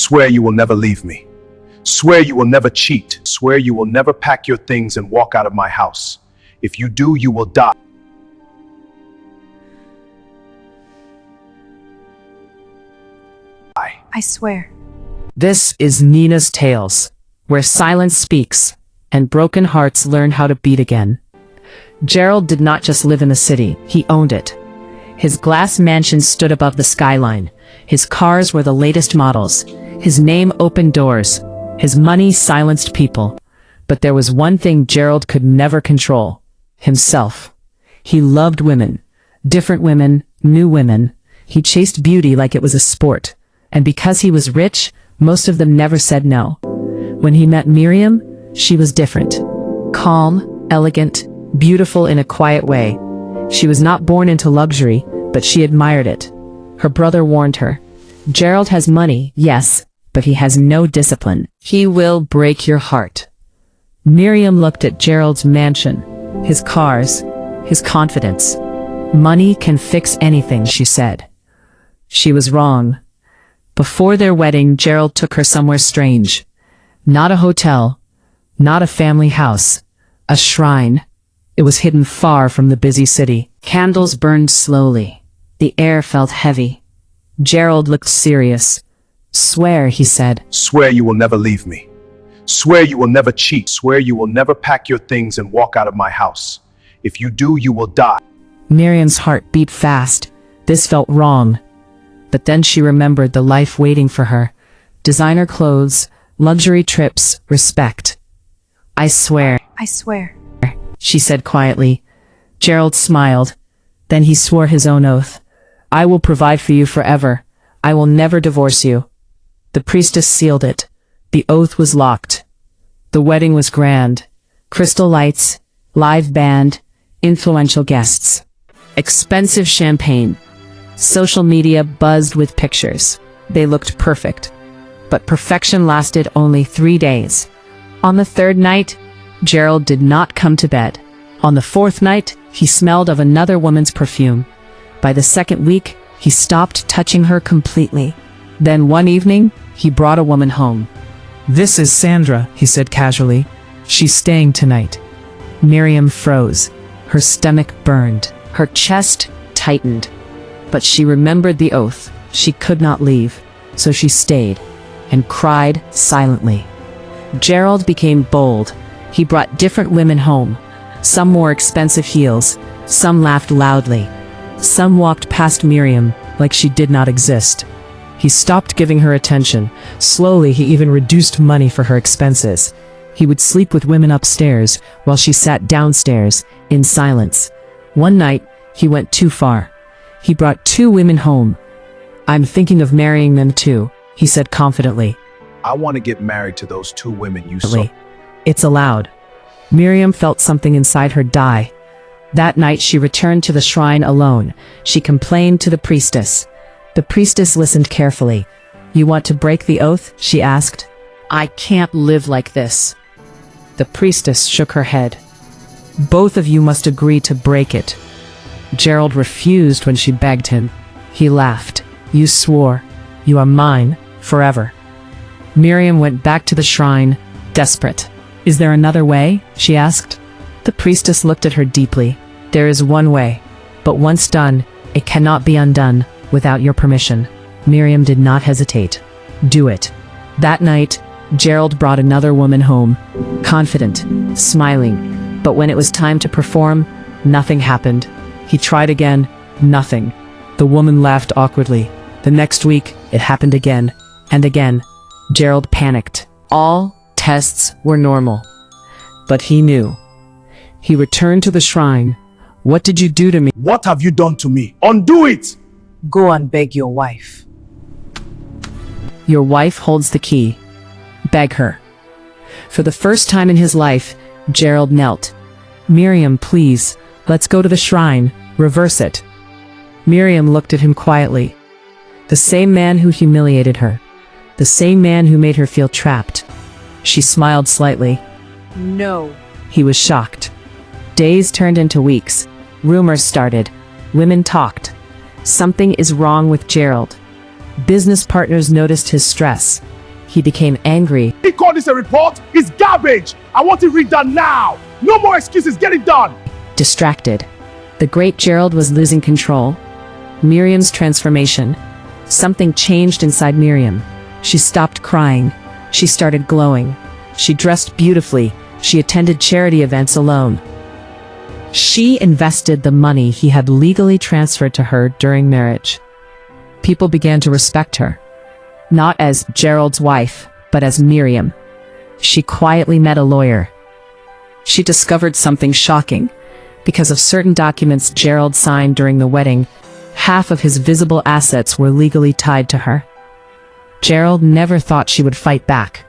Swear you will never leave me. Swear you will never cheat. Swear you will never pack your things and walk out of my house. If you do, you will die. I swear. This is Nina's Tales, where silence speaks and broken hearts learn how to beat again. Gerald did not just live in the city, he owned it. His glass mansion stood above the skyline. His cars were the latest models. His name opened doors. His money silenced people. But there was one thing Gerald could never control: himself. He loved women. Different women, new women. He chased beauty like it was a sport. And because he was rich, most of them never said no. When he met Miriam, she was different. Calm, elegant, beautiful in a quiet way. She was not born into luxury, but she admired it. Her brother warned her. Gerald has money, yes, but he has no discipline. He will break your heart. Miriam looked at Gerald's mansion, his cars, his confidence. Money can fix anything, she said. She was wrong. Before their wedding, Gerald took her somewhere strange. Not a hotel, not a family house, a shrine. It was hidden far from the busy city. Candles burned slowly. The air felt heavy. Gerald looked serious. Swear, he said. Swear you will never leave me. Swear you will never cheat. Swear you will never pack your things and walk out of my house. If you do, you will die. Miriam's heart beat fast. This felt wrong. But then she remembered the life waiting for her. Designer clothes, luxury trips, respect. I swear, I swear. she said quietly. Gerald smiled. Then he swore his own oath. I will provide for you forever. I will never divorce you. The priestess sealed it. The oath was locked. The wedding was grand. Crystal lights, live band, influential guests. Expensive champagne. Social media buzzed with pictures. They looked perfect. But perfection lasted only 3 days. On the third night, Gerald did not come to bed. On the fourth night, he smelled of another woman's perfume. By the second week, he stopped touching her completely. Then one evening, he brought a woman home. This is Sandra, he said casually. She's staying tonight. Miriam froze. Her stomach burned. Her chest tightened. But she remembered the oath. She could not leave. So she stayed and cried silently. Gerald became bold. He brought different women home. Some wore expensive heels. Some laughed loudly. Some walked past Miriam like she did not exist. He stopped giving her attention. Slowly, he even reduced money for her expenses. He would sleep with women upstairs while she sat downstairs in silence. One night, he went too far. He brought 2 women home. I'm thinking of marrying them too, he said confidently. I want to get married to those 2 women you saw. It's allowed. Miriam felt something inside her die. That night she returned to the shrine alone. She complained to the priestess. The priestess listened carefully. You want to break the oath? She asked. I can't live like this. The priestess shook her head. Both of you must agree to break it. Gerald refused when she begged him. He laughed. You swore. You are mine, forever. Miriam went back to the shrine, desperate. Is there another way? She asked. The priestess looked at her deeply. There is one way, but once done, it cannot be undone without your permission. Miriam did not hesitate. Do it. That night, Gerald brought another woman home, confident, smiling. But when it was time to perform, nothing happened. He tried again, nothing. The woman laughed awkwardly. The next week, it happened again, and again. Gerald panicked. All tests were normal. But he knew. He returned to the shrine. What did you do to me? What have you done to me? Undo it! Go and beg your wife. Your wife holds the key. Beg her. For the first time in his life, Gerald knelt. Miriam, please, let's go to the shrine. Reverse it. Miriam looked at him quietly. The same man who humiliated her. The same man who made her feel trapped. She smiled slightly. No. He was shocked. Days turned into weeks. Rumors started. Women talked. Something is wrong with Gerald. Business partners noticed his stress. He became angry. He called this a report? It's garbage. I want it read done now. No more excuses. Get it done. Distracted. The great Gerald was losing control. Miriam's transformation. Something changed inside Miriam. She stopped crying. She started glowing. She dressed beautifully. She attended charity events alone. She invested the money he had legally transferred to her during marriage. People began to respect her. Not as Gerald's wife, but as Miriam. She quietly met a lawyer. She discovered something shocking. Because of certain documents Gerald signed during the wedding, half of his visible assets were legally tied to her. Gerald never thought she would fight back.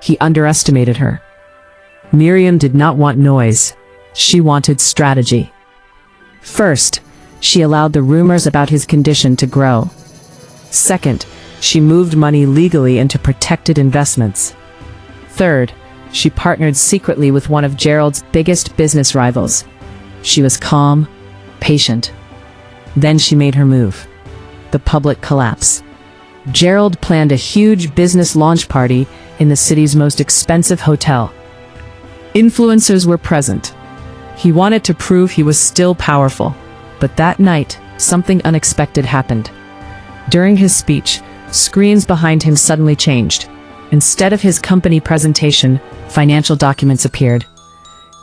He underestimated her. Miriam did not want noise. She wanted strategy. First, she allowed the rumors about his condition to grow. Second, she moved money legally into protected investments. Third, she partnered secretly with one of Gerald's biggest business rivals. She was calm, patient. Then she made her move. The public collapse. Gerald planned a huge business launch party in the city's most expensive hotel. Influencers were present. He wanted to prove he was still powerful. But that night, something unexpected happened. During his speech, screens behind him suddenly changed. Instead of his company presentation, financial documents appeared.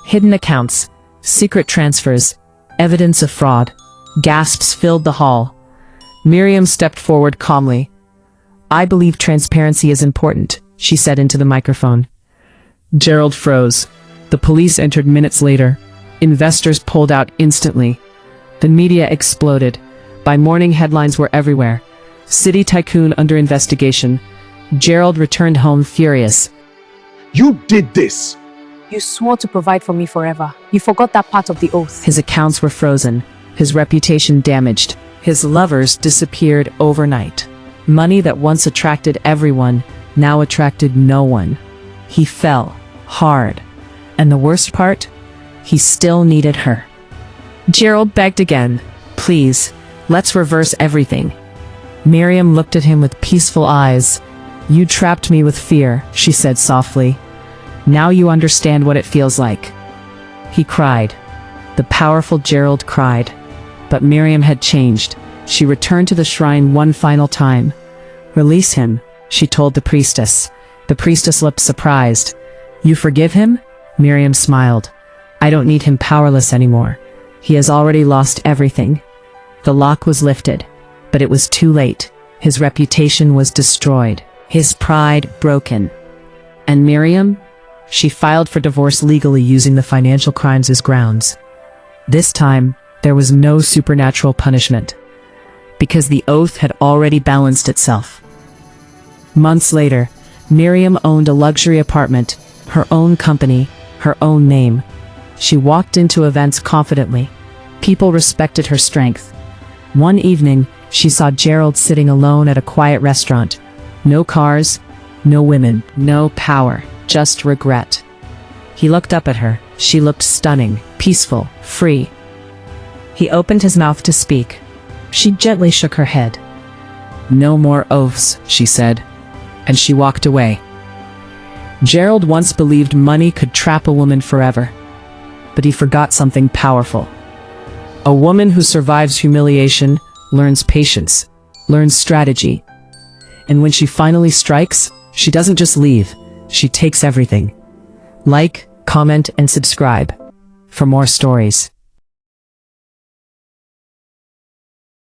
Hidden accounts, secret transfers, evidence of fraud. Gasps filled the hall. Miriam stepped forward calmly. "I believe transparency is important," she said into the microphone. Gerald froze. The police entered minutes later. Investors pulled out instantly. The media exploded. By morning, headlines were everywhere. City tycoon under investigation. Gerald returned home furious. You did this. You swore to provide for me forever. You forgot that part of the oath. His accounts were frozen. His reputation damaged. His lovers disappeared overnight. Money that once attracted everyone now attracted no one. He fell hard. And the worst part? He still needed her. Gerald begged again. "Please, let's reverse everything." Miriam looked at him with peaceful eyes. "You trapped me with fear," she said softly. "Now you understand what it feels like." He cried. The powerful Gerald cried. But Miriam had changed. She returned to the shrine one final time. "Release him," she told the priestess. The priestess looked surprised. "You forgive him?" Miriam smiled. "I don't need him powerless anymore. He has already lost everything." The lock was lifted, but it was too late. His reputation was destroyed, his pride broken. And Miriam? She filed for divorce legally using the financial crimes as grounds. This time, there was no supernatural punishment, because the oath had already balanced itself. Months later, Miriam owned a luxury apartment, her own company, her own name. She walked into events confidently. People respected her strength. One evening, she saw Gerald sitting alone at a quiet restaurant. No cars, no women, no power, just regret. He looked up at her. She looked stunning, peaceful, free. He opened his mouth to speak. She gently shook her head. "No more oaths," she said, and she walked away. Gerald once believed money could trap a woman forever, but he forgot something powerful. A woman who survives humiliation learns patience, learns strategy. And when she finally strikes, she doesn't just leave, she takes everything. Like, comment, and subscribe for more stories.